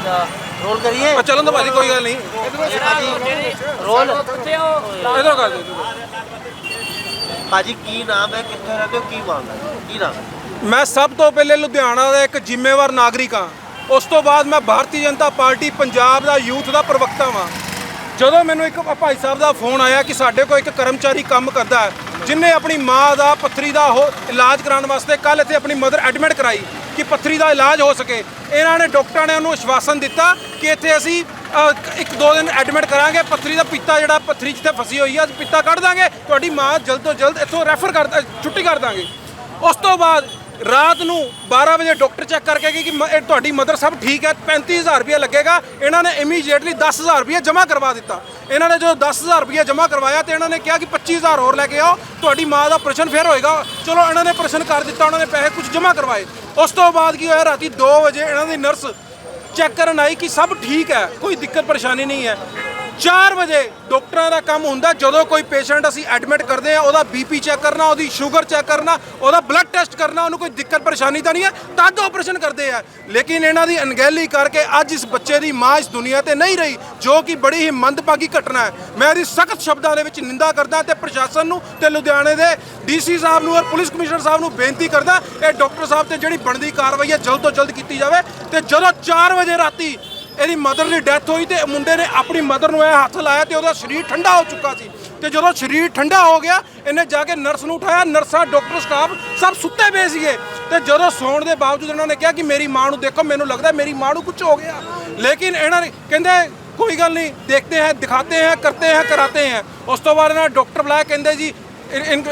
अच्छा रोल करिए चलो तो भाजी कोई गल नहीं रोल इधर कर दो ਭਾਜੀ ਕੀ ਨਾਮ ਹੈ ਕਿੱਥੇ ਰਹਿੰਦੇ ਹੋ ਕੀ ਮਾਮਲਾ ਹੈ ਕੀ ਨਾਮ ਹੈ ਮੈਂ ਸਭ ਤੋਂ ਪਹਿਲੇ ਲੁਧਿਆਣਾ ਦਾ ਇੱਕ ਜ਼ਿੰਮੇਵਾਰ ਨਾਗਰਿਕ ਹਾਂ ਉਸ ਤੋਂ ਬਾਅਦ ਮੈਂ ਭਾਰਤੀ ਜਨਤਾ ਪਾਰਟੀ ਪੰਜਾਬ ਦਾ ਯੂਥ ਦਾ ਪ੍ਰਵਕਤਾ ਹਾਂ ਜਦੋਂ ਮੈਨੂੰ ਇੱਕ ਭਾਈ ਸਾਹਿਬ ਦਾ ਫੋਨ ਆਇਆ ਕਿ ਸਾਡੇ ਕੋਲ ਇੱਕ ਕਰਮਚਾਰੀ ਕੰਮ ਕਰਦਾ ਹੈ ਜਿਨੇ ਆਪਣੀ ਮਾਂ ਦਾ ਪੱਥਰੀ ਦਾ ਇਲਾਜ ਕਰਾਉਣ ਵਾਸਤੇ ਕੱਲ ਇੱਥੇ ਆਪਣੀ ਮਦਰ ਐਡਮਿਟ ਕਰਾਈ ਕਿ ਪੱਥਰੀ ਦਾ ਇਲਾਜ ਹੋ ਸਕੇ ਇਹਨਾਂ ਨੇ ਡਾਕਟਰਾਂ ਨੇ ਉਹਨੂੰ ਆਸ਼ਵਾਸਨ ਦਿੱਤਾ ਕਿ ਇੱਥੇ ਅਸੀਂ 1-2 ਦਿਨ ਐਡਮਿਟ ਕਰਾਂਗੇ ਪੱਥਰੀ ਦਾ ਪਿੱਤਾ ਜਿਹੜਾ ਪੱਥਰੀ ਜਿੱਥੇ ਫਸੀ ਹੋਈ ਆ ਪਿੱਤਾ ਕੱਢ ਦਾਂਗੇ ਤੁਹਾਡੀ ਮਾਂ ਜਲਦ ਤੋਂ ਜਲਦ ਇੱਥੋਂ ਰੈਫਰ ਕਰ ਛੁੱਟੀ ਕਰ ਦਾਂਗੇ ਉਸ ਤੋਂ ਬਾਅਦ ਰਾਤ ਨੂੰ 12 ਵਜੇ ਡਾਕਟਰ ਚੈੱਕ ਕਰਕੇ ਕਿ ਤੁਹਾਡੀ ਮਦਰ ਸਭ ਠੀਕ ਹੈ 35000 ਰੁਪਏ ਲੱਗੇਗਾ ਇਹਨਾਂ ਨੇ ਇਮੀਡੀਏਟਲੀ 10000 ਰੁਪਏ ਜਮ੍ਹਾਂ ਕਰਵਾ ਦਿੱਤਾ ਇਹਨਾਂ ਨੇ ਜਦੋਂ 10000 ਰੁਪਏ ਜਮ੍ਹਾਂ ਕਰਵਾਇਆ ਤੇ ਇਹਨਾਂ ਨੇ ਕਿਹਾ ਕਿ 25000 ਹੋਰ ਲੈ ਕੇ ਆਓ ਤੁਹਾਡੀ ਮਾਂ ਦਾ ਆਪਰੇਸ਼ਨ ਫਿਰ ਹੋਏਗਾ ਚਲੋ ਇਹਨਾਂ ਨੇ ਆਪਰੇਸ਼ਨ ਕਰ ਦਿੱਤਾ ਉਹਨਾਂ ਨੇ ਪੈਸੇ ਕੁਝ ਜਮ੍ਹਾਂ ਕਰਵਾਏ ਉਸ ਤੋਂ ਬਾਅਦ ਕੀ ਹੋਇਆ ਰਾਤੀ 2 ਵਜੇ ਇਹਨਾਂ ਦੀ ਨਰਸ ਚੈੱਕ ਕਰਨ ਆਈ ਕਿ ਸਭ ਠੀਕ ਹੈ ਕੋਈ ਦਿੱਕਤ ਪਰੇਸ਼ਾਨੀ ਨਹੀਂ ਹੈ 4 ਵਜੇ ਡਾਕਟਰਾਂ ਦਾ ਕੰਮ ਹੁੰਦਾ ਜਦੋਂ ਕੋਈ ਪੇਸ਼ੈਂਟ ਅਸੀਂ ਐਡਮਿਟ ਕਰਦੇ ਆ ਉਹਦਾ ਬੀਪੀ ਚੈੱਕ ਕਰਨਾ ਉਹਦੀ ਸ਼ੂਗਰ ਚੈੱਕ ਕਰਨਾ ਉਹਦਾ ਬਲੱਡ ਟੈਸਟ ਕਰਨਾ ਉਹਨੂੰ ਕੋਈ ਦਿੱਕਤ ਪਰੇਸ਼ਾਨੀ ਤਾਂ ਨਹੀਂ ਹੈ ਤਦ ਆਪਰੇਸ਼ਨ ਕਰਦੇ ਆ ਲੇਕਿਨ ਇਹਨਾਂ ਦੀ ਅਣਗਹਿਲੀ ਕਰਕੇ ਅੱਜ ਇਸ ਬੱਚੇ ਦੀ ਮਾਂ ਇਸ ਦੁਨੀਆ ਤੇ ਨਹੀਂ ਰਹੀ ਜੋ ਕਿ ਬੜੀ ਹੀ ਮੰਦਭਾਗੀ ਘਟਨਾ ਹੈ ਮੈਂ ਇਹਦੀ ਸਖਤ ਸ਼ਬਦਾਂ ਦੇ ਵਿੱਚ ਨਿੰਦਾ ਕਰਦਾ ਤੇ ਪ੍ਰਸ਼ਾਸਨ ਨੂੰ ਤੇ ਲੁਧਿਆਣੇ ਦੇ ਡੀਸੀ ਸਾਹਿਬ ਨੂੰ ਔਰ ਪੁਲਿਸ ਕਮਿਸ਼ਨਰ ਸਾਹਿਬ ਨੂੰ ਬੇਨਤੀ ਕਰਦਾ ਇਹ ਡਾਕਟਰ ਸਾਹਿਬ ਤੇ ਜਿਹੜੀ ਬਣਦੀ ਕਾਰਵਾਈ ਹੈ ਜਲਦ ਤੋਂ ਜਲਦ ਕੀਤੀ ਜਾਵੇ ਤੇ ਜਦੋਂ 4 ਵਜੇ ਰਾਤੀ ਇਹਦੀ ਮਦਰ ਦੀ ਡੈਥ ਹੋਈ ਤੇ ਮੁੰਡੇ ਨੇ ਆਪਣੀ ਮਦਰ ਨੂੰ ਇਹ ਹੱਥ ਲਾਇਆ ਤੇ ਉਹਦਾ ਸਰੀਰ ਠੰਡਾ ਹੋ ਚੁੱਕਾ ਸੀ ਤੇ ਜਦੋਂ ਸਰੀਰ ਠੰਡਾ ਹੋ ਗਿਆ ਇਹਨੇ ਜਾ ਕੇ ਨਰਸ ਨੂੰ ਉਠਾਇਆ ਨਰਸਾਂ ਡਾਕਟਰ ਸਟਾਫ ਸਭ ਸੁੱਤੇ ਪਏ ਸੀਗੇ ਤੇ ਜਦੋਂ ਸੌਣ ਦੇ ਬਾਵਜੂਦ ਇਹਨਾਂ ਨੇ ਕਿਹਾ ਕਿ ਮੇਰੀ ਮਾਂ ਨੂੰ ਦੇਖੋ ਮੈਨੂੰ ਲੱਗਦਾ ਮੇਰੀ ਮਾਂ ਨੂੰ ਕੁਝ ਹੋ ਗਿਆ ਲੇਕਿਨ ਇਹਨਾਂ ਨੇ ਕਹਿੰਦੇ कोई गल नहीं देखते हैं दिखाते हैं करते हैं कराते हैं उस तो बाद ना डॉक्टर बुलाया कहते जी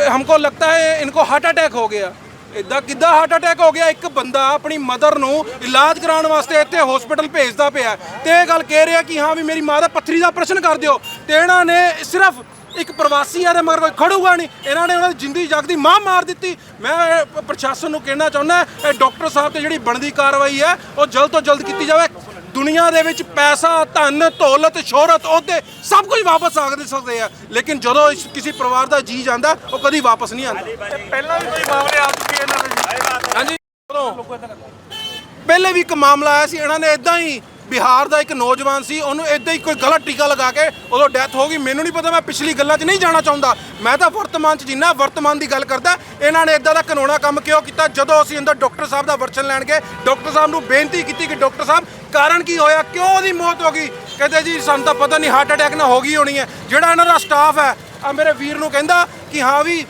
हमको लगता है इनको हार्ट अटैक हो गया इदा किदा हार्ट अटैक हो गया एक बंदा अपनी मदर ਨੂੰ ਇਲਾਜ ਕਰਾਉਣ ਵਾਸਤੇ ਇੱਥੇ ਹਸਪੀਟਲ ਭੇਜਦਾ ਪਿਆ ਤੇ ਇਹ ਗੱਲ ਕਹਿ ਰਿਹਾ ਕਿ ਹਾਂ ਵੀ ਮੇਰੀ ਮਾਂ ਦਾ ਪੱਥਰੀ ਦਾ ਆਪਰੇਸ਼ਨ ਕਰ ਦਿਓ ਤੇ ਇਹਨਾਂ ਨੇ ਸਿਰਫ ਇੱਕ ਪ੍ਰਵਾਸੀ ਆ ਦੇ ਮਗਰ ਖੜੂਗਾ ਨਹੀਂ ਇਹਨਾਂ ਨੇ ਉਹਨਾਂ ਦੀ ਜ਼ਿੰਦਗੀ ਜਗ ਦੀ ਮਾਂ ਮਾਰ ਦਿੱਤੀ ਮੈਂ ਪ੍ਰਸ਼ਾਸਨ ਨੂੰ ਕਹਿਣਾ ਚਾਹੁੰਦਾ ਇਹ ਡਾਕਟਰ ਸਾਹਿਬ ਤੇ ਜਿਹੜੀ ਬਣਦੀ ਕਾਰਵਾਈ ਹੈ ਉਹ ਜਲਦ ਤੋਂ ਜਲਦ ਕੀਤੀ ਜਾਵੇ ਦੁਨੀਆ ਦੇ ਵਿੱਚ ਪੈਸਾ ਧਨ ਦੌਲਤ ਸ਼ੋਹਰਤ ਉਹਦੇ ਸਭ ਕੁਝ ਵਾਪਸ ਆ ਸਕਦੇ ਆ ਲੇਕਿਨ ਜਦੋਂ ਕਿਸੇ ਪਰਿਵਾਰ ਦਾ ਜੀ ਜਾਂਦਾ ਉਹ ਕਦੀ ਵਾਪਸ ਨਹੀਂ ਆਉਂਦਾ ਪਹਿਲਾਂ ਵੀ ਕੋਈ ਮਾਮਲੇ ਆ ਚੁੱਕੇ ਇਹਨਾਂ ਦੇ ਹਾਂਜੀ ਪਹਿਲੇ ਵੀ ਇੱਕ ਮਾਮਲਾ ਆਇਆ ਸੀ ਇਹਨਾਂ ਨੇ ਇਦਾਂ ਹੀ ਬਿਹਾਰ ਦਾ ਇੱਕ ਨੌਜਵਾਨ ਸੀ ਉਹਨੂੰ ਇਦਾਂ ਹੀ ਕੋਈ ਗਲਤ ਟੀਕਾ ਲਗਾ ਕੇ ਉਦੋਂ ਡੈਥ ਹੋ ਗਈ ਮੈਨੂੰ ਨਹੀਂ ਪਤਾ ਮੈਂ ਪਿਛਲੀ ਗੱਲਾਂ 'ਚ ਨਹੀਂ ਜਾਣਾ ਚਾਹੁੰਦਾ ਮੈਂ ਤਾਂ ਵਰਤਮਾਨ 'ਚ ਜਿੰਨਾ ਵਰਤਮਾਨ ਦੀ ਗੱਲ ਕਰਦਾ ਇਹਨਾਂ ਨੇ ਇਦਾਂ ਦਾ ਕਾਨੂੰਨਾ ਕੰਮ ਕਿਉਂ ਕੀਤਾ ਜਦੋਂ ਅਸੀਂ ਅੰਦਰ ਡਾਕਟਰ ਸਾਹਿਬ ਦਾ ਵਰਚਨ ਲੈਣ ਗਏ ਡਾਕਟਰ ਸਾਹਿਬ ਨੂੰ ਬੇਨਤੀ ਕੀਤੀ ਕਿ ਡਾਕਟਰ ਸਾਹਿਬ ਕਾਰਨ ਕੀ ਹੋਇਆ ਕਿਉਂ ਉਹਦੀ ਮੌਤ ਹੋ ਗਈ ਕਹਿੰਦੇ ਜੀ ਸਾਨੂੰ ਤਾਂ ਪਤਾ ਨਹੀਂ ਹਾਰਟ ਅਟੈਕ ਨਾਲ ਹੋ ਗਈ ਹੋਣੀ ਹੈ ਜਿਹੜਾ ਇਹਨਾਂ ਦਾ ਸਟਾਫ ਹੈ ਆ ਮੇਰੇ ਵੀਰ ਨੂੰ ਕਹਿੰਦਾ ਕਿ ਹਾਂ ਵੀ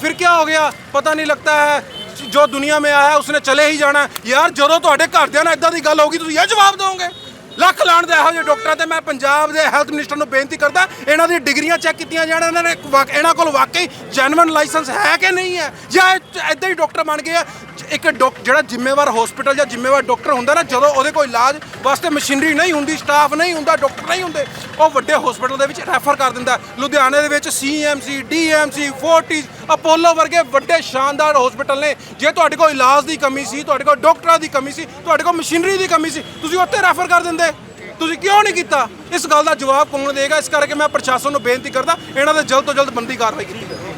ਫਿਰ ਕੀ ਹੋ ਗਿਆ ਪਤਾ ਨਹੀਂ ਲੱਗਦਾ ਹੈ जो दुनिया में आया है उसने चले ही जाना यार ਜਦੋਂ ਤੁਹਾਡੇ ਘਰਦਿਆਂ ਨਾਲ ਇਦਾਂ ਦੀ ਗੱਲ ਹੋਊਗੀ ਤੁਸੀਂ ਇਹ ਜਵਾਬ ਦਿਓਗੇ ਲੱਖ ਲਾਣ ਦੇ ਇਹੋ ਜਿਹੇ ਡਾਕਟਰਾਂ ਤੇ ਮੈਂ ਪੰਜਾਬ ਦੇ ਹੈਲਥ ਮਿਨਿਸਟਰ ਨੂੰ ਬੇਨਤੀ ਕਰਦਾ ਇਹਨਾਂ ਦੀ ਡਿਗਰੀਆਂ ਚੈੱਕ ਕੀਤੀਆਂ ਜਾਣ ਇਹਨਾਂ ਕੋਲ ਵਾਕਈ ਜੈਨੂਇਨ ਲਾਇਸੈਂਸ ਹੈ ਕਿ ਨਹੀਂ ਹੈ ਜਾਂ ਇਦਾਂ ਹੀ ਡਾਕਟਰ ਬਣ ਗਏ ਆ ਇੱਕ ਜਿਹੜਾ ਜ਼ਿੰਮੇਵਾਰ ਹਸਪੀਟਲ ਜਾਂ ਜ਼ਿੰਮੇਵਾਰ ਡਾਕਟਰ ਹੁੰਦਾ ਨਾ ਜਦੋਂ ਉਹਦੇ ਕੋਈ ਇਲਾਜ ਵਾਸਤੇ ਮਸ਼ੀਨਰੀ ਨਹੀਂ ਹੁੰਦੀ ਸਟਾਫ ਨਹੀਂ ਹੁੰਦਾ ਡਾਕਟਰ ਨਹੀਂ ਹੁੰਦੇ ਉਹ ਵੱਡੇ ਹਸਪੀਟਲ ਦੇ ਵਿੱਚ ਰੈਫਰ ਕਰ ਦਿੰਦਾ ਲੁਧਿਆਣੇ ਦੇ ਵਿੱਚ ਸੀਐਮਸੀ ਡੀਐਮਸੀ ਫੋਰਟਿਸ ਅਪੋਲੋ ਵਰਗੇ ਵੱਡੇ ਸ਼ਾਨਦਾਰ ਹਸਪੀਟਲ ਨੇ ਜੇ ਤੁਹਾਡੇ ਕੋਲ ਇਲਾਜ ਦੀ ਕਮੀ ਸੀ ਤੁਹਾਡੇ ਕੋਲ ਡਾਕਟਰਾਂ ਦੀ ਕਮੀ ਸੀ ਤੁਹਾਡੇ ਕੋਲ ਮਸ਼ੀਨਰੀ ਦੀ ਕਮੀ ਸੀ ਤੁਸੀਂ ਉੱਥੇ ਰੈਫਰ ਕਰ ਦਿੰਦੇ ਤੁਸੀਂ ਕਿਉਂ ਨਹੀਂ ਕੀਤਾ ਇਸ ਗੱਲ ਦਾ ਜਵਾਬ ਕੌਣ ਦੇਗਾ ਇਸ ਕਰਕੇ ਮੈਂ ਪ੍ਰਸ਼ਾਸਨ ਨੂੰ ਬੇਨਤੀ ਕਰਦਾ ਇਹਨਾਂ ਦੇ ਜਲਦ ਤੋਂ ਜਲਦ ਬੰਦੀ ਕਾਰਵਾਈ ਕੀਤੀ ਜਾਵੇ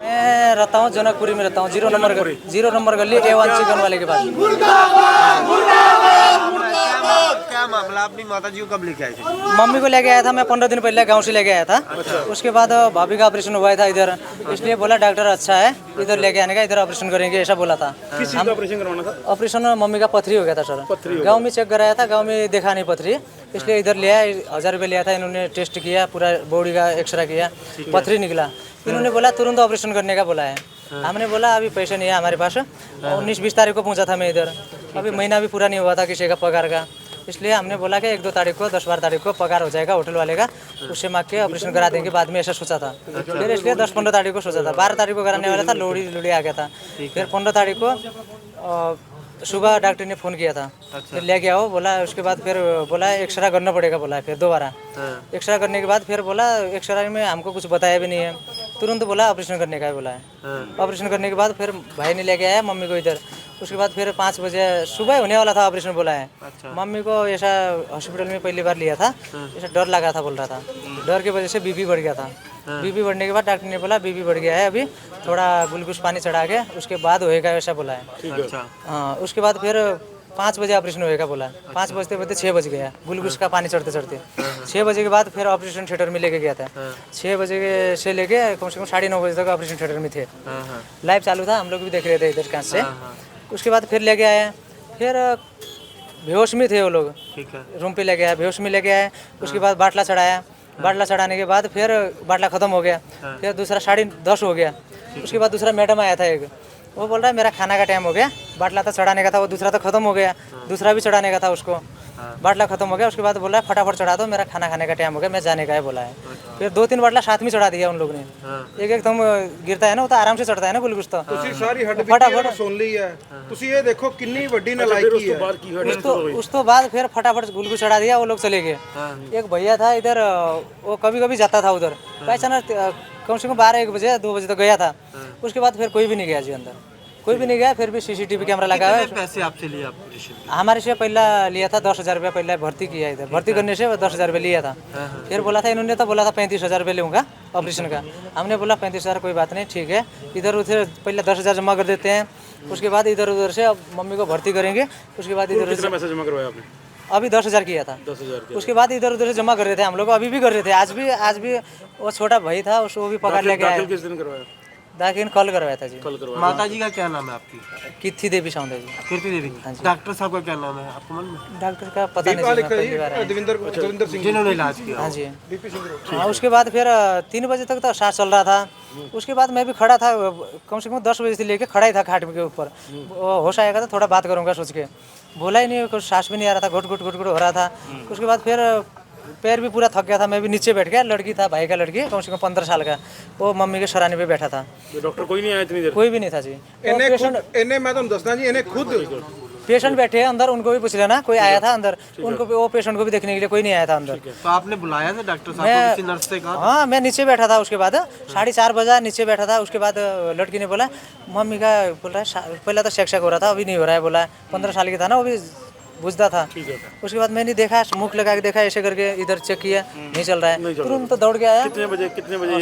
मैं रहता हूँ जनकपुरी में रहता हूँ 0 नंबर गली A1 चिकन वाले के पास क्या मामला अपनी माता जी को कब लेके आए थे मम्मी को लेके आया था मैं 15 दिन पहले गांव से लेके आया था उसके बाद भाभी का ऑपरेशन हुआ था इधर इसलिए बोला डॉक्टर अच्छा है इधर लेके आने का इधर ऑपरेशन करेंगे ऐसा बोला था किस चीज़ का ऑपरेशन करवाना था ऑपरेशन मम्मी का पथरी हो गया था सर गाँव में चेक कराया था गाँव में देखा नहीं पथरी इसलिए इधर लिया 1000 रुपये लिया था इन्होंने टेस्ट किया पूरा बॉडी का एक्सरे किया पथरी निकला इन्होंने बोला तुरंत ऑपरेशन करने का बोला है हमने बोला अभी पैसे नहीं है हमारे पास 19-20 तारीख को पहुंचा था मैं इधर अभी महीना भी पूरा नहीं हुआ था किसी का पगार का इसलिए हमने बोला कि 1-2 तारीख को 10-12 तारीख को पगार हो जाएगा होटल वाले का उससे मांग के ऑपरेशन करा देंगे बाद में ऐसा सोचा था फिर इसलिए 10-15 तारीख को सोचा था 12 तारीख को कराने वाला था लोड़ी आ गया था फिर 15 तारीख को सुबह डॉक्टर ने फ़ोन किया था फिर लेके आओ बोला उसके बाद फिर बोला एक्सरा करना पड़ेगा बोला फिर दोबारा एक्सरा करने के बाद फिर बोला एक्सरा में हमको कुछ बताया भी नहीं है तुरंत बोला ऑपरेशन करने का है बोला है ऑपरेशन करने के बाद फिर भाई ने लेके आया मम्मी को इधर उसके बाद फिर 5 बजे सुबह होने वाला था ऑपरेशन बोला है मम्मी को ऐसा हॉस्पिटल में पहली बार लिया था ऐसा डर लगा था बोल रहा था डर की वजह से बीपी बढ़ गया था बीपी बढ़ने के बाद डॉक्टर ने बोला बीपी बढ़ गया है अभी थोड़ा ग्लूकोज पानी चढ़ा के उसके बाद होएगा ऐसा बोला है हाँ उसके बाद फिर 5 बजे ऑपरेशन होएगा बोला। 5 बजते बजते 6 बज गया ग्लूकोज का पानी चढ़ते चढ़ते। 6 बजे के बाद फिर ऑपरेशन थिएटर में लेके गया था। 6 बजे से लेके कम से कम 9:30 बजे तक ऑपरेशन थिएटर में थे। लाइव चालू था, हम लोग भी देख रहे थे इधर कांच से। उसके बाद फिर लेके आए, फिर बेहोश में थे वो लोग, ठीक है। रूम पे लेके आए, बेहोश में लेके आए। उसके बाद बाटला चढ़ाया, बाटला चढ़ाने के बाद फिर बाटला ख़त्म हो गया। फिर दूसरा 10:30 हो गया। उसके बाद दूसरा मैडम आया था एक, वो बोल रहा है मेरा खाना का टाइम हो गया। बाटला तो चढ़ाने का था, वो दूसरा तो ख़त्म हो गया, दूसरा भी चढ़ाने का था उसको। बाटला ख़त्म हो गया, उसके बाद बोला फटाफट चढ़ा दो, मेरा खाना खाने का टाइम हो गया, मैं जाने का है बोला है। फिर 2-3 बाटला साथ में चढ़ा दिया उन लोग ने। एक एकदम गिरता है ना, वो तो आराम से चढ़ता है ना ग्लूकोज तो। ਤੁਸੀਂ ਸਾਰੀ ਹੱਡ ਬੀਤੀ ਸੁਣ ਲਈ ਹੈ। ਤੁਸੀਂ ਇਹ ਦੇਖੋ ਕਿੰਨੀ ਵੱਡੀ ਨਲਾਇਕੀ है। उस तो बाद फिर फटाफट ग्लूकोज चढ़ा दिया, वो लोग चले गए। एक भैया था इधर, वो कभी कभी जाता था उधर, अचानक कम से कम 12-1 बजे 2 बजे तक गया था। उसके बाद फिर कोई भी नहीं गया जी अंदर, कोई भी नहीं गया। फिर भी सीसीटीवी कैमरा लगा हुआ है। पैसे आपसे लिए ऑपरेशन? हमारे से पहला लिया था 10,000 रुपया, पहले भर्ती किया इधर, भर्ती करने से 10,000 रुपया लिया था। फिर बोला था इन्होंने, तो बोला था 35,000 रुपये लूँगा ऑपरेशन का। हमने बोला 35,000 कोई बात नहीं, ठीक है। इधर उधर पहले 10,000 जमा कर देते हैं, उसके बाद इधर उधर से अब मम्मी को भर्ती करेंगे। उसके बाद इधर उधर पैसा जमा करवाया आपने? अभी 10,000 किया था। 10,000 उसके बाद इधर उधर से जमा कर रहे थे हम लोग, अभी भी कर रहे थे। आज भी वो छोटा भाई था, उसको भी पकड़ लेके आया। किस दिन करवाया? दाखिल कल करवाया था जी। कल करवाया। माता जी का क्या नाम है आपकी? कित्थी देवी सौंदे जी। कीर्ति देवी। डॉक्टर साहब का क्या नाम है आपको मालूम है? डॉक्टर का पता नहीं जी, मैं पहली बार आया। ਦਵਿੰਦਰ ਸਿੰਘ जिन्होंने इलाज किया। हाँ जी। हाँ, उसके बाद फिर 3 बजे तक तो सांस चल रहा था। उसके बाद मैं भी खड़ा था, कम से कम 10 बजे से लेके खड़ा ही था खाट के ऊपर। होश आएगा तो थोड़ा बात करूँगा सोच के, बोला ही नहीं, कुछ सांस भी नहीं आ रहा था, घुट घुट घुट घुट हो रहा था। उसके बाद फिर पैर भी पूरा थक गया था, मैं भी नीचे बैठ गया। लड़की था, भाई का लड़की, कम से कम 15 साल का, वो मम्मी के सराहने पे बैठा था। डॉक्टर कोई नहीं आया इतनी देर? कोई भी नहीं था जी। ਇਹਨੇ ਮੈਂ ਤੁਹਾਨੂੰ ਦੱਸਣਾ ਜੀ, ਇਹਨੇ ਖੁਦ पेशेंट बैठे हैं अंदर, उनको भी पूछ लेना, कोई आया था अंदर, उनको भी, वो पेशेंट को भी देखने के लिए कोई नहीं आया था अंदर। तो आपने बुलाया था डॉक्टर साहब को, किसी नर्स से कहा? हाँ, मैं नीचे बैठा था। उसके बाद 4:30 बजे नीचे बैठा था। उसके बाद लड़की ने बोला, मम्मी का बोल रहा है, पहले तो शेक हो रहा था, अभी नहीं हो रहा है बोला। 15 साल की था ना, वो भी बुझता था। उसके बाद मैंने देखा, मुख लगा के देखा, ऐसे करके इधर चेक किया, नहीं चल रहा है। तुरंत तो दौड़ के आया। कितने बजे?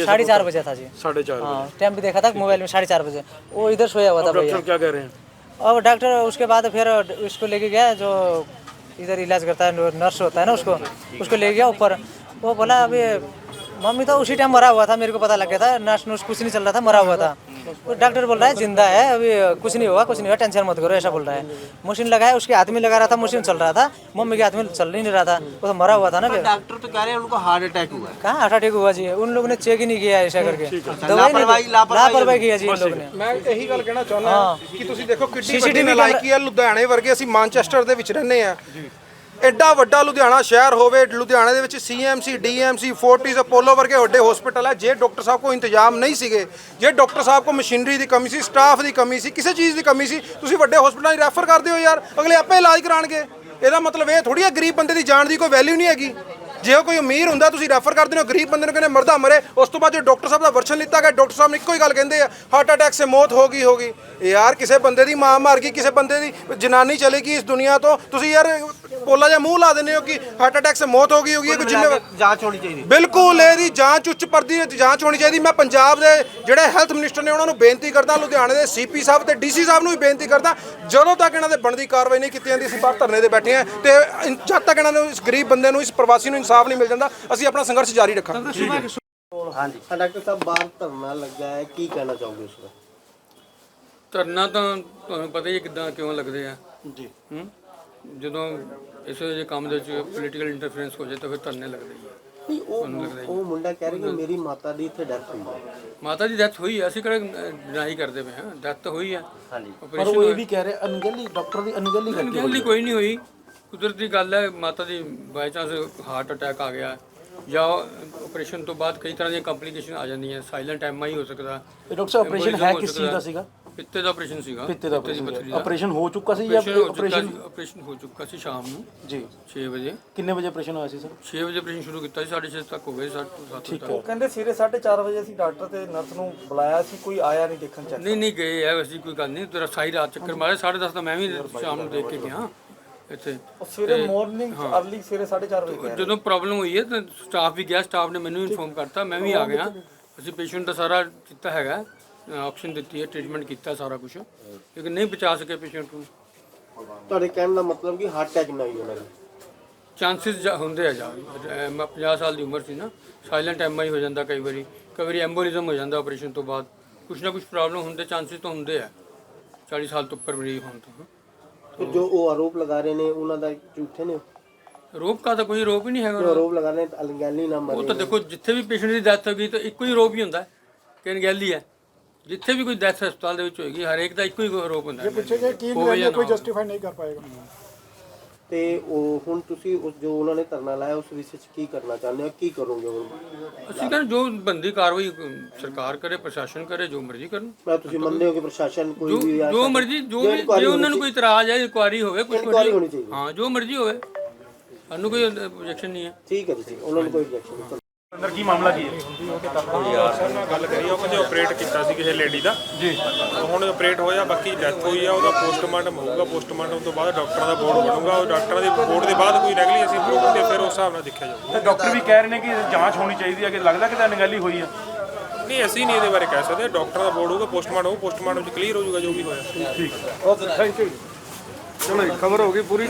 4:30 बजे था जी। 4:30 हाँ, टाइम भी देखा था मोबाइल में, 4:30 बजे। वो इधर सोया हुआ था भैया। डॉक्टर क्या कह रहे हैं? अब डॉक्टर उसके बाद फिर उसको लेके गया, जो इधर इलाज करता है, नर्स होता है ना, उसको ले गया ऊपर। वो बोला अभी मम्मी तो उसी टाइम मरा हुआ था, मेरे को पता लग गया था, नर्स कुछ नहीं चल रहा था, मरा हुआ था। तो डॉक्टर बोल रहा है जिंदा है, अभी कुछ नहीं होगा, कुछ नहीं होगा, टेंशन मत करो, ऐसा बोल रहा है। मशीन लगाया, उसके हाथ में लगा रहा था, मशीन चल रहा था, मम्मी के हाथ में चल नहीं रहा था, वो तो मरा हुआ था ना। डॉक्टर तो कह रहे हैं उनको हार्ट अटैक हुआ है। कहाँ हार्ट अटैक हुआ जी? उन लोगों ने चेक ही नहीं किया ऐसा करके, लापरवाही किया जी इन लोगों ने। ਮੈਂ ਇਹੀ ਗੱਲ ਕਹਿਣਾ ਚਾਹੁੰਦਾ ਕਿ ਤੁਸੀਂ ਦੇਖੋ ਕਿੱਡੀ ਵੱਡੀ ਨਲਾਇਕੀ ਹੈ। ਲੁਧਿਆਣੇ ਵਰਗੇ, ਅਸੀਂ ਮਾਨਚੈਸਟਰ ਦੇ ਵਿੱਚ ਰਹਿੰਦੇ ਆ, ਐਡਾ ਵੱਡਾ ਲੁਧਿਆਣਾ ਸ਼ਹਿਰ ਹੋਵੇ, ਲੁਧਿਆਣੇ ਦੇ ਵਿੱਚ ਸੀਐਮਸੀ, ਡੀਐਮਸੀ, ਫੋਰਟਿਸ, ਅਪੋਲੋ ਵਰਗੇ ਵੱਡੇ ਹਸਪੀਟਲ ਹੈ। ਜੇ ਡਾਕਟਰ ਸਾਹਿਬ ਕੋ ਇੰਤਜ਼ਾਮ ਨਹੀਂ ਸੀਗੇ, ਜੇ ਡਾਕਟਰ ਸਾਹਿਬ ਕੋ ਮਸ਼ੀਨਰੀ ਦੀ ਕਮੀ ਸੀ, ਸਟਾਫ ਦੀ ਕਮੀ ਸੀ, ਕਿਸੇ ਚੀਜ਼ ਦੀ ਕਮੀ ਸੀ, ਤੁਸੀਂ ਵੱਡੇ ਹਸਪੀਟਲਾਂ 'ਚ ਰੈਫਰ ਕਰਦੇ ਹੋ ਯਾਰ, ਅਗਲੇ ਆਪੇ ਇਲਾਜ ਕਰਾਣਗੇ। ਇਹਦਾ ਮਤਲਬ ਇਹ ਥੋੜੀ ਹੈ ਗਰੀਬ ਬੰਦੇ ਦੀ ਜਾਨ ਦੀ ਕੋਈ ਵੈਲਿਊ ਨਹੀਂ ਹੈਗੀ। ਜੇ ਕੋਈ ਅਮੀਰ ਹੁੰਦਾ ਤੁਸੀਂ ਰੈਫਰ ਕਰਦੇ ਹੋ, ਗਰੀਬ ਬੰਦੇ ਨੂੰ ਕਹਿੰਦੇ ਮਰਦਾ ਮਰੇ। ਉਸ ਤੋਂ ਬਾਅਦ ਜੋ ਡਾਕਟਰ ਸਾਹਿਬ ਦਾ ਵਰਸ਼ਨ ਲਿੱਤਾ ਗਿਆ, ਡਾਕਟਰ ਸਾਹਿਬ ਨੇ ਇੱਕੋ ਹੀ ਗੱਲ ਕਹਿੰਦੇ ਆ, ਹਾਰਟ ਅਟੈਕ ਸੇ ਮੌਤ ਹੋ ਗਈ। ਯਾਰ ਕਿਸੇ ਬੰਦੇ ਦੀ ਮਾਂ ਮਰ ਗਈ, ਕਿਸੇ ਬੰਦੇ ਦੀ ਜਨਾਨੀ ਚਲੀ ਗਈ ਇਸ ਦੁਨੀਆ ਤੋਂ, ਤੁਸੀਂ ਯਾਰ ਪੋਲਾ ਜਿਹਾ ਮੂੰਹ ਲਾ ਦਿੰਦੇ ਹੋ ਕਿ ਹਾਰਟ ਅਟੈਕ ਸੇ ਮੌਤ ਹੋ ਗਈ ਹੋਗੀ। ਕੋਈ ਜ਼ਿੰਮੇਵਾਰ ਜਾਂਚ ਹੋਣੀ ਚਾਹੀਦੀ। ਬਿਲਕੁਲ ਇਹਦੀ ਜਾਂਚ ਉੱਚ ਪਰਦੀ ਜਾਂਚ ਹੋਣੀ ਚਾਹੀਦੀ। ਮੈਂ ਪੰਜਾਬ ਦੇ ਜਿਹੜੇ ਹੈਲਥ ਮਿਨਿਸਟਰ ਨੇ ਉਹਨਾਂ ਨੂੰ ਬੇਨਤੀ ਕਰਦਾ, ਲੁਧਿਆਣੇ ਦੇ ਸੀਪੀ ਸਾਹਿਬ ਤੇ ਡੀਸੀ ਸਾਹਿਬ ਨੂੰ ਵੀ ਬੇਨਤੀ ਕਰਦਾ, ਜਦੋਂ ਤੱਕ ਇਹਨਾਂ ਦੇ ਬਣਦੀ ਕਾਰਵਾਈ ਨਹੀਂ ਕੀਤੀ ਜਾਂਦੀ, ਅਸੀਂ ਬਾਹਰ ਧਰਨੇ ਦੇ ਬੈਠੇ ਹਾਂ ਤੇ ਜਦ ਤੱਕ ਇਹਨਾਂ ਨੂੰ, ਇਸ ਗਰੀਬ ਬੰਦੇ ਨੂੰ, ਇਸ ਪ੍ਰਵਾਸੀ ਨੂੰ ਇਨਸਾਫ ਨਹੀਂ ਮਿਲ ਜਾਂਦਾ, ਅਸੀਂ ਆਪਣਾ ਸੰਘਰਸ਼ ਜਾਰੀ ਰੱਖਾਂਗੇ। ਹਾਂਜੀ ਡਾਕਟਰ ਸਾਹਿਬ, ਬਾਹਰ ਧਰਨਾ ਲੱਗਾ ਹੈ, ਕੀ ਕਹਿਣਾ ਚਾਹੋਗੇ ਉਸ ਬਾਰੇ? ਧਰਨਾ ਤਾਂ ਤੁਹਾਨੂੰ ਪਤਾ ਹੀ ਕਿਦਾਂ ਕਿਉਂ ਲੱਗਦੇ ਆ ਜੀ। ਜਦੋਂ ਇਸ ਜਿਹੇ ਕੰਮ ਦੇ ਵਿੱਚ ਪੋਲੀਟੀਕਲ ਇੰਟਰਫੇਰੈਂਸ ਹੋ ਜਾਏ ਤਾਂ ਫਿਰ ਧਰਨੇ ਲੱਗਦੇ ਆ। ਨਹੀਂ, ਉਹ ਮੁੰਡਾ ਕਹਿ ਰਿਹਾ ਕਿ ਮੇਰੀ ਮਾਤਾ ਦੀ ਇੱਥੇ ਡੈਥ ਹੋਈ ਹੈ। ਮਾਤਾ ਦੀ ਡੈਥ ਹੋਈ ਆ, ਅਸੀਂ ਕਿਹੜਾ ਡਿਨਾਈ ਕਰਦੇ ਪਏ ਹਾਂ, ਡੈਥ ਤਾਂ ਹੋਈ ਆ। ਹਾਂਜੀ, ਪਰ ਉਹ ਇਹ ਵੀ ਕਹਿ ਰਿਹਾ ਅਣਗਹਿਲੀ, ਡਾਕਟਰ ਦੀ ਅਣਗਹਿਲੀ ਕਰਕੇ ਅਣਗਹਿਲੀ ਕੋਈ ਨਹੀਂ ਹੋਈ, ਕੁਦਰਤੀ ਗੱਲ ਹੈ। ਮਾਤਾ ਦੀ ਬਾਈ ਚਾਂਸ ਹਾਰਟ ਅਟੈਕ ਆ ਗਿਆ ਜਾਂ ਆਪਰੇਸ਼ਨ ਤੋਂ ਬਾਅਦ ਕਈ ਤਰ੍ਹਾਂ ਦੀਆਂ ਕੰਪਲਿਕੇਸ਼ਨ ਆ ਜਾਂਦੀਆਂ, ਸਾਇਲੈਂਟ ਐਮਆਈ ਹੋ ਸਕਦਾ। ਡਾਕਟਰ ਸਾਹਿਬ ਆਪਰੇਸ਼ਨ ਹੈ ਕਿਸ ਚੀਜ਼ ਦਾ ਸੀਗਾ? ਪਿੱਤੇ ਦਾ ਆਪਰੇਸ਼ਨ ਸੀਗਾ। ਪਿੱਤੇ ਦਾ ਆਪਰੇਸ਼ਨ ਹੋ ਚੁੱਕਾ ਸੀ ਜਾਂ ਆਪਰੇਸ਼ਨ ਹੋ ਚੁੱਕਾ ਸੀ ਸ਼ਾਮ ਨੂੰ ਜੀ 6 ਵਜੇ। ਕਿੰਨੇ ਵਜੇ ਆਪਰੇਸ਼ਨ ਹੋਇਆ ਸੀ ਸਰ? 6 ਵਜੇ ਆਪਰੇਸ਼ਨ ਸ਼ੁਰੂ ਕੀਤਾ ਸੀ, 6:30 ਤੱਕ ਹੋ ਗਏ, 7 ਠੀਕ ਤੱਕ। ਹੈ। ਕਹਿੰਦੇ ਸਵੇਰੇ 4:30 ਵਜੇ ਅਸੀਂ ਡਾਕਟਰ ਤੇ ਨਰਸ ਨੂੰ ਬੁਲਾਇਆ ਸੀ, ਕੋਈ ਆਇਆ ਨਹੀਂ ਦੇਖਣ ਚੱਕ। ਨਹੀਂ ਗਏ ਐ, ਵੈਸੀ ਕੋਈ ਗੱਲ ਨਹੀਂ। ਤੇਰਾ ਸਾਰੀ ਰਾਤ ਚੱਕਰ ਮਾਰੇ, 10:30 ਤਾਂ ਮੈਂ ਵੀ ਸ਼ਾਮ ਨੂੰ ਦੇਖ ਕੇ ਗਿਆ ਇੱਥੇ। ਸਵੇਰੇ ਮਾਰਨਿੰਗ ਅਰਲੀ ਸਵੇਰੇ 4:30 ਵਜੇ ਜਦੋਂ ਪ੍ਰੋਬਲਮ ਹੋਈ ਹੈ ਤਾਂ ਸਟਾਫ ਵੀ ਗਿਆ, ਸਟਾਫ ਨੇ ਮੈਨੂੰ ਇਨਫੋਰਮ ਕਰਤਾ, ਮੈਂ ਵੀ ਆ ਗਿਆ। ਅਸੀਂ ਪੇਸ਼ੈਂਟ ਦਾ ਸਾਰਾ ਕੀਤਾ ਹੈਗਾ, ਆਕਸੀਜਨ ਦਿੱਤੀ ਹੈ, ਟ੍ਰੀਟਮੈਂਟ ਕੀਤਾ ਸਾਰਾ ਕੁਝ, ਲੇਕਿਨ ਨਹੀਂ ਬਚਾ ਸਕੇ ਪੇਸ਼ੈਂਟ ਨੂੰ। ਤੁਹਾਡੇ ਕਹਿਣ ਦਾ ਮਤਲਬ ਕਿ ਹਾਰਟ ਅਟੈਕ ਨਾ ਹੀ ਉਹਨਾਂ ਦਾ ਚਾਂਸਿਸ ਹੁੰਦੇ ਆ ਜਾ 50 ਸਾਲ ਦੀ ਉਮਰ ਸੀ ਨਾ, ਸਾਇਲੈਂਟ ਐਮਆਈ ਹੋ ਜਾਂਦਾ ਕਈ ਵਾਰੀ ਐਂਬੋਲਿਜ਼ਮ ਹੋ ਜਾਂਦਾ ਆਪਰੇਸ਼ਨ ਤੋਂ ਬਾਅਦ, ਕੁਛ ਨਾ ਕੁਛ ਪ੍ਰੋਬਲਮ ਹੁੰਦੇ ਚਾਂਸਿਸ ਤਾਂ ਹੁੰਦੇ ਆ 40 ਸਾਲ ਤੋਂ ਉੱਪਰ ਮਰੀਜ਼ ਹੋਣ ਤੋਂ। ਤੇ ਜੋ ਉਹ ਆਰੋਪ ਲਗਾ ਰਹੇ ਨੇ ਉਹਨਾਂ ਦਾ ਝੂਠੇ ਨੇ ਰੋਪ ਕਾ ਤਾਂ ਕੋਈ ਰੋਪ ਹੀ ਨਹੀਂ ਹੈਗਾ। ਜੋ ਆਰੋਪ ਲਗਾ ਰਹੇ ਨੇ ਅਣਗਹਿਲੀ ਨਾਲ ਉਹ ਮਰੇ ਤਾਂ ਦੇਖੋ ਜਿੱਥੇ ਵੀ ਪੇਸ਼ੈਂਟ ਦੀ ਡੈਥ ਹੋ ਗਈ ਤਾਂ ਇੱਕੋ ਹੀ ਰੋਪ ਹੀ ਹੁੰਦਾ ਹੈ ਕਿ ਅਣਗਹਿਲੀ ਹੈ। ਜਿੱਥੇ ਵੀ ਕੋਈ ਡੈਥ ਹਸਪਤਾਲ ਦੇ ਵਿੱਚ ਹੋਏਗੀ ਹਰੇਕ ਦਾ ਇੱਕੋ ਹੀ ਰੋਪ ਹੁੰਦਾ ਹੈ। ਕੋਈ ਜਸਟੀਫਾਈ ਨਹੀਂ ਕਰ ਪਾਏਗਾ। ਤੇ ਉਹ ਹੁਣ ਤੁਸੀਂ ਉਸ ਜੋ ਉਹਨਾਂ ਨੇ ਧਰਨਾ ਲਾਇਆ ਉਸ ਵਿਸ਼ੇ 'ਚ ਕੀ ਕਰਨਾ ਚਾਹੁੰਦੇ ਹੋ, ਕੀ ਕਰੋਗੇ ਹੁਣ? ਅਸੀਂ ਕਹਿੰਦੇ ਜੋ ਬੰਦੀ ਕਾਰਵਾਈ ਸਰਕਾਰ ਕਰੇ, ਪ੍ਰਸ਼ਾਸਨ ਕਰੇ, ਜੋ ਮਰਜ਼ੀ ਕਰਨ। ਮੈਂ ਤੁਸੀਂ ਮੰਨਦੇ ਹੋ ਕਿ ਪ੍ਰਸ਼ਾਸਨ ਕੋਈ ਵੀ ਜੋ ਮਰਜ਼ੀ ਜੋ ਵੀ ਜੇ ਉਹਨਾਂ ਨੂੰ ਕੋਈ ਇਤਰਾਜ਼ ਹੈ, ਇਨਕੁਆਰੀ ਹੋਵੇ, ਕੁਝ ਹੋਣੀ ਚਾਹੀਦੀ। ਹਾਂ ਜੋ ਮਰਜ਼ੀ ਹੋਵੇ, ਸਾਨੂੰ ਕੋਈ ਓਬਜੈਕਸ਼ਨ ਨਹੀਂ ਹੈ। ਠੀਕ ਹੈ ਜੀ, ਠੀਕ, ਉਹਨਾਂ ਨੂੰ ਕੋਈ objection ਨਹੀਂ। ਅੰਦਰ ਕੀ ਮਾਮਲਾ ਕੀ ਹੈ? ਸਰ ਨਾਲ ਗੱਲ ਕਰੀ ਉਹ ਕਹਿੰਦੇ ਆਪਰੇਟ ਕੀਤਾ ਸੀ ਕਿਸੇ ਲੇਡੀ ਦਾ ਜੀ, ਹੁਣ ਆਪਰੇਟ ਹੋਇਆ, ਬਾਕੀ ਡੈਥ ਹੋਈ ਆ, ਉਹਦਾ ਪੋਸਟਮਾਰਟਮ ਹੋਊਗਾ, ਪੋਸਟਮਾਰਟਮ ਤੋਂ ਬਾਅਦ ਡਾਕਟਰਾਂ ਦਾ ਬੋਰਡ ਬਣੂਗਾ, ਉਹ ਡਾਕਟਰਾਂ ਦੇ ਬੋਰਡ ਦੇ ਬਾਅਦ ਕੋਈ ਰੈਗੂਲੇਸ਼ਨ ਇੰਪਰੂਵ ਹੁੰਦੀ ਫਿਰ ਉਸ ਹਿਸਾਬ ਨਾਲ ਦੇਖਿਆ ਜਾਊਗਾ। ਡਾਕਟਰ ਵੀ ਕਹਿ ਰਹੇ ਨੇ ਕਿ ਜਾਂਚ ਹੋਣੀ ਚਾਹੀਦੀ ਹੈ, ਕਿ ਲੱਗਦਾ ਕਿ ਅਣਗਹਿਲੀ ਹੋਈ ਹੈ। ਨਹੀਂ ਅਸੀਂ ਨਹੀਂ ਇਹਦੇ ਬਾਰੇ ਕਹਿ ਸਕਦੇ, ਡਾਕਟਰਾਂ ਦਾ ਬੋਰਡ ਹੋਊਗਾ, ਪੋਸਟਮਾਰਟਮ 'ਚ ਕਲੀਅਰ ਹੋ ਜਾਊਗਾ ਜੋ ਵੀ ਹੋਇਆ। Okay thank you. ਚਲੋ ਖਬਰ ਹੋ ਗਈ ਪੂਰੀ।